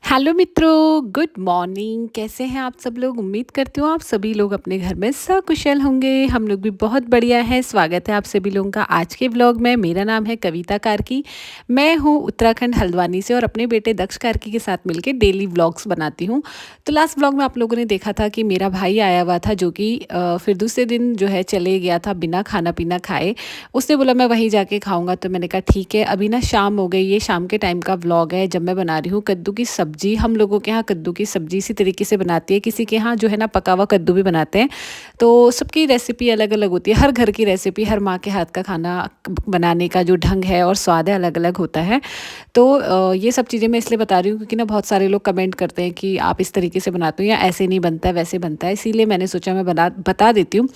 Hello मित्रों, good morning. कैसे हैं आप सब लोग? उम्मीद करती हूँ आप सभी लोग अपने घर में सकुशल होंगे। हम लोग भी बहुत बढ़िया हैं। स्वागत है आप सभी लोगों का आज के व्लॉग में। मेरा नाम है कविता कार्की। मैं हूँ उत्तराखंड हल्द्वानी से और अपने बेटे दक्ष कार्की के साथ मिलकर डेली व्लॉग्स बनाती हूँ। तो लास्ट व्लॉग में आप लोगों ने देखा था कि मेरा भाई आया हुआ था, जो कि फिर दूसरे दिन जो है चले गया था बिना खाना पीना खाए। उसने बोला मैं वहीं जाके खाऊंगा, तो मैंने कहा ठीक है। अभी ना शाम हो गई, ये शाम के टाइम का व्लॉग है जब मैं बना रही हूँ कद्दू की सब्जी। हम लोगों के यहाँ कद्दू की सब्जी इसी तरीके से बनाती है, किसी के यहाँ जो है ना पका हुआ कद्दू भी बनाते हैं। तो सबकी रेसिपी अलग अलग होती है, हर घर की रेसिपी, हर माँ के हाथ का खाना बनाने का जो ढंग है और स्वाद है अलग अलग होता है। तो ये सब चीज़ें मैं इसलिए बता रही हूँ क्योंकि ना बहुत सारे लोग कमेंट करते हैं कि आप इस तरीके से बनाते हो या ऐसे नहीं बनता है वैसे बनता है, इसीलिए मैंने सोचा मैं बता देती हूँ।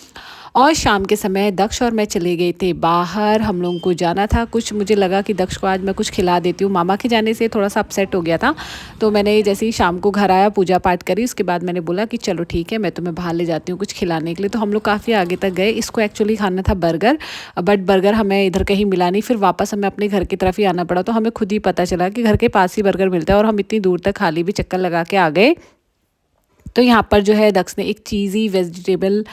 और शाम के समय दक्ष और मैं चले गए थे बाहर। हम लोगों को जाना था कुछ, मुझे लगा कि दक्ष को आज मैं कुछ खिला देती हूँ। मामा के जाने से थोड़ा सा अपसेट हो गया था, तो मैंने जैसे ही शाम को घर आया पूजा पाठ करी, उसके बाद मैंने बोला कि चलो ठीक है मैं तुम्हें बाहर ले जाती हूँ कुछ खिलाने के लिए। तो हम लोग काफ़ी आगे तक गए। इसको एक्चुअली खाना था बर्गर, बट बर्गर हमें इधर कहीं मिला नहीं। फिर वापस हमें अपने घर की तरफ ही आना पड़ा, तो हमें खुद ही पता चला कि घर के पास ही बर्गर मिलता है और हम इतनी दूर तक खाली भी चक्कर लगा के आ गए। तो यहाँ पर जो है दक्ष ने एक चीज़ी वेजिटेबल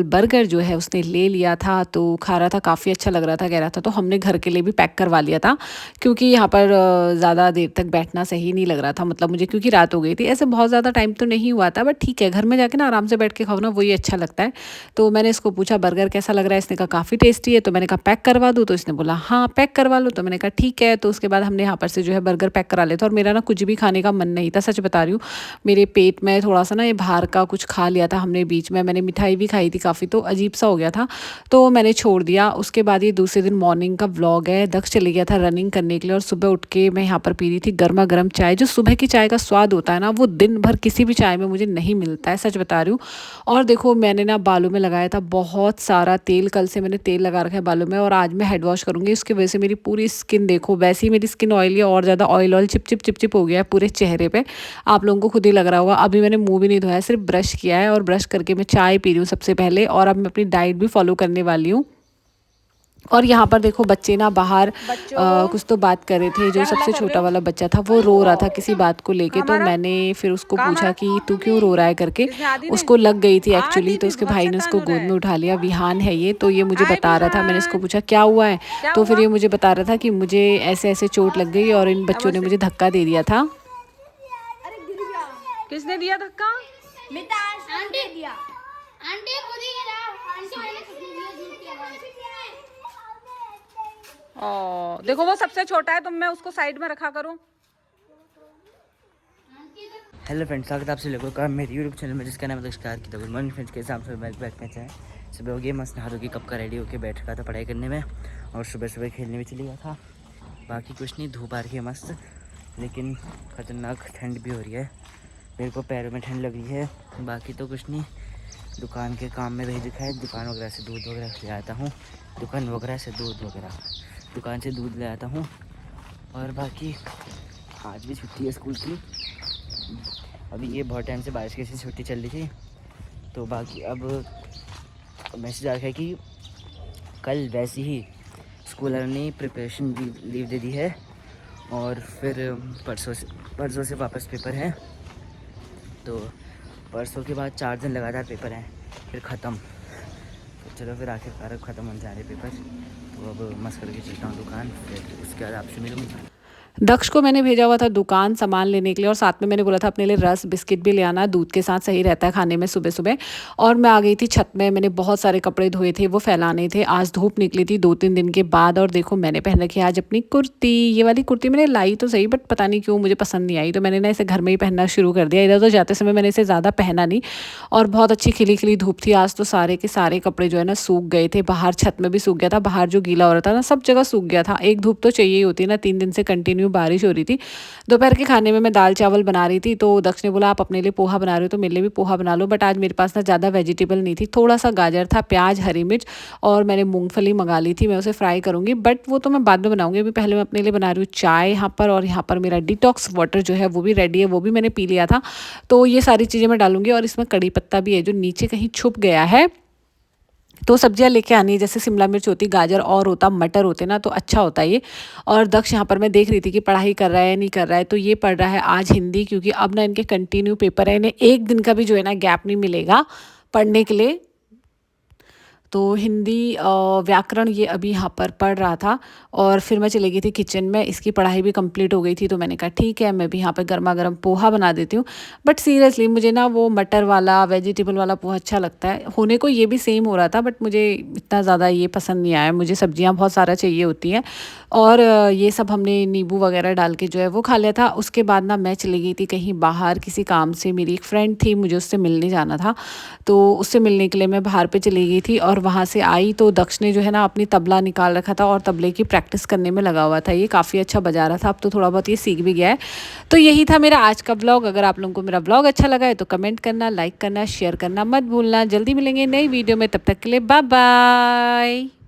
बर्गर जो है उसने ले लिया था, तो खा रहा था, काफ़ी अच्छा लग रहा था, कह रहा था। तो हमने घर के लिए भी पैक करवा लिया था क्योंकि यहाँ पर ज़्यादा देर तक बैठना सही नहीं लग रहा था, मतलब मुझे, क्योंकि रात हो गई थी। ऐसे बहुत ज़्यादा टाइम तो नहीं हुआ था, बट ठीक है, घर में जाके ना आराम से बैठ के खाओ ना, वही अच्छा लगता है। तो मैंने इसको पूछा बर्गर कैसा लग रहा है, इसने कहा काफ़ी टेस्टी है। तो मैंने कहा पैक करवा दूँ, तो इसने बोला हाँ पैक करवा लो। तो मैंने कहा ठीक है। तो उसके बाद हमने यहाँ पर से जो है बर्गर पैक करा लिया था और मेरा ना कुछ भी खाने का मन नहीं था, सच बता रही हूँ। मेरे पेट में थोड़ा सा ना ये बाहर का कुछ खा लिया था हमने बीच में, मैंने मिठाई भी खाई थी काफ़ी, तो अजीब सा हो गया था, तो मैंने छोड़ दिया। उसके बाद ये दूसरे दिन मॉर्निंग का व्लॉग है। दक्ष चले गया था रनिंग करने के लिए और सुबह उठ के मैं यहाँ पर पी रही थी गर्मा गर्म चाय। जो सुबह की चाय का स्वाद होता है ना, वो दिन भर किसी भी चाय में मुझे नहीं मिलता है, सच बता रही हूँ। और देखो मैंने ना बालों में लगाया था बहुत सारा तेल, कल से मैंने तेल लगा रखा है बालों में और आज मैं हेड वॉश करूँगी। उसकी वजह से मेरी पूरी स्किन देखो, वैसे ही मेरी स्किन ऑयली और ज़्यादा ऑयल ऑयल चिप चिप हो गया है पूरे चेहरे पे। आप लोगों को खुद ही लग रहा होगा। अभी मैंने मुंह भी नहीं धोया, सिर्फ ब्रश किया है और ब्रश करके मैं चाय पी रही हूँ सबसे पहले, और अब मैं अपनी डाइट भी फॉलो करने वाली हूँ। और यहाँ पर देखो बच्चे ना बाहर बच्चों कुछ तो बात कर रहे थे। जो क्या हल्ला सबसे कर रहे छोटा हो? वाला बच्चा था वो रो रहा था किसी बात को लेके, तो कहाँ मैंने फिर उसको पूछा मारा? कि तू क्यों रो रहा है करके। किसने? आदि ने? उसको लग गई थी एक्चुअली, आदि तो भी उसके बहुत भाई ने शैतान उसको हो रहा गोद में है। उठा लिया। विहान है ये, तो ये मुझे आए बता रहा था। मैंने इसको विहान, पूछा क्या हुआ है, क्या तो फिर हुआ? ये मुझे बता रहा था कि मुझे ऐसे ऐसे चोट लग गई और इन अब बच्चों ने से मुझे धक्का दे दिया था। अरे गिर गया। किसने दिया धक्का? मिताज आंटी दिया। आंटी खुद ही गिरा। आंटी मैंने खुद ही दिया, झूठ की आवाज। ओ देखो वो सबसे छोटा है, तो मैं उसको साइड में रखा करूं। हेलो फ्रेंड्स, स्वागत है आपसे लोगों का मेरे यूट्यूब चैनल में, जिसका नाम है दक्ष कार्की। गुड मॉर्निंग फ्रेंड्स, कैसे आप सब बैठ में चाहे सुबह हो गई, मस्त नहा धो के कब का रेडी होकर बैठ रखा था पढ़ाई करने में, और सुबह सुबह खेलने भी चली गया था। बाकी कुछ नहीं, धूप आ रही है मस्त, लेकिन ख़तरनाक ठंड भी हो रही है, मेरे को पैरों में ठंड लग रही है। बाकी तो कुछ नहीं, दुकान के काम में भेज रखा है, दुकान वगैरह से दूध वगैरह ले आता हूँ, दुकान से दूध ले आता हूँ। और बाकी आज भी छुट्टी है स्कूल की। अभी ये बहुत टाइम से बारिश की वजह से छुट्टी चल रही थी, तो बाकी अब मैसेज आ गया है कि कल वैसे ही स्कूल वालों ने प्रिपरेशन लीव दे दी है, और फिर परसों से वापस पेपर है। तो परसों के बाद 4 दिन लगातार पेपर हैं, फिर ख़त्म। तो चलो फिर आखिरकार अब ख़त्म होने जा रहे पेपर, तो अब मस्त करके चलता हूँ दुकान, फिर उसके बाद आपसे मिलूँगा। दक्ष को मैंने भेजा हुआ था दुकान सामान लेने के लिए, और साथ में मैंने बोला था अपने लिए रस बिस्किट भी ले आना, दूध के साथ सही रहता है खाने में सुबह सुबह। और मैं आ गई थी छत में, मैंने बहुत सारे कपड़े धोए थे, वो फैलाने थे। आज धूप निकली थी 2-3 दिन के बाद, और देखो मैंने पहन रखी है आज अपनी कुर्ती। ये वाली कुर्ती मैंने लाई तो सही, बट पता नहीं क्यों मुझे पसंद नहीं आई, तो मैंने ना इसे घर में ही पहनना शुरू कर दिया। इधर तो जाते समय मैंने इसे ज़्यादा पहना नहीं, और बहुत अच्छी खिली खिली धूप थी आज, तो सारे के सारे कपड़े जो है ना सूख गए थे। बाहर छत में भी सूख गया था, बाहर जो गीला हो रहा था ना सब जगह सूख गया था। एक धूप तो चाहिए ही होती है ना, 3 दिन से कंटिन्यू बारिश हो रही थी। दोपहर के खाने में मैं दाल चावल बना रही थी, तो दक्ष ने बोला आप अपने लिए पोहा बना रहे हो तो मेरे लिए भी पोहा बना लो। बट आज मेरे पास ना ज़्यादा वेजिटेबल नहीं थी, थोड़ा सा गाजर था, प्याज, हरी मिर्च, और मैंने मूंगफली मंगा ली थी। मैं उसे फ्राई करूँगी, बट वो तो मैं बाद में बनाऊँगी। अभी पहले मैं अपने लिए बना रही हूँ चाय यहाँ पर, और यहाँ पर मेरा डिटॉक्स वाटर जो है वो भी रेडी है, वो भी मैंने पी लिया था। तो ये सारी चीज़ें मैं डालूँगी, और इसमें कड़ी पत्ता भी है जो नीचे कहीं छुप गया है, तो सब्जियां लेके आनी है, जैसे शिमला मिर्च होती, गाजर और होता, मटर होते ना, तो अच्छा होता ये। और दक्ष यहाँ पर मैं देख रही थी कि पढ़ाई कर रहा है नहीं कर रहा है, तो ये पढ़ रहा है आज हिंदी, क्योंकि अब ना इनके कंटिन्यू पेपर है, इन्हें एक दिन का भी जो है ना गैप नहीं मिलेगा पढ़ने के लिए। तो हिंदी व्याकरण ये अभी यहाँ पर पढ़ रहा था, और फिर मैं चली गई थी किचन में। इसकी पढ़ाई भी कंप्लीट हो गई थी, तो मैंने कहा ठीक है मैं भी यहाँ पे गर्मा गर्म पोहा बना देती हूँ। बट सीरियसली मुझे ना वो मटर वाला वेजिटेबल वाला पोहा अच्छा लगता है। होने को ये भी सेम हो रहा था, बट मुझे इतना ज़्यादा ये पसंद नहीं आया। मुझे सब्जियाँ बहुत सारा चाहिए होती हैं, और ये सब हमने नींबू वगैरह डाल के जो है वो खा लिया था। उसके बाद ना मैं चली गई थी कहीं बाहर किसी काम से, मेरी एक फ्रेंड थी, मुझे उससे मिलने जाना था, तो उससे मिलने के लिए मैं बाहर पे चली गई थी। और वहाँ से आई तो दक्ष ने जो है ना अपनी तबला निकाल रखा था और तबले की प्रैक्टिस करने में लगा हुआ था। ये काफ़ी अच्छा बजा रहा था, अब तो थोड़ा बहुत ये सीख भी गया है। तो यही था मेरा आज का ब्लॉग। अगर आप लोगों को मेरा ब्लॉग अच्छा लगा है तो कमेंट करना, लाइक करना, शेयर करना मत भूलना। जल्दी मिलेंगे नई वीडियो में, तब तक के लिए बाय बाय।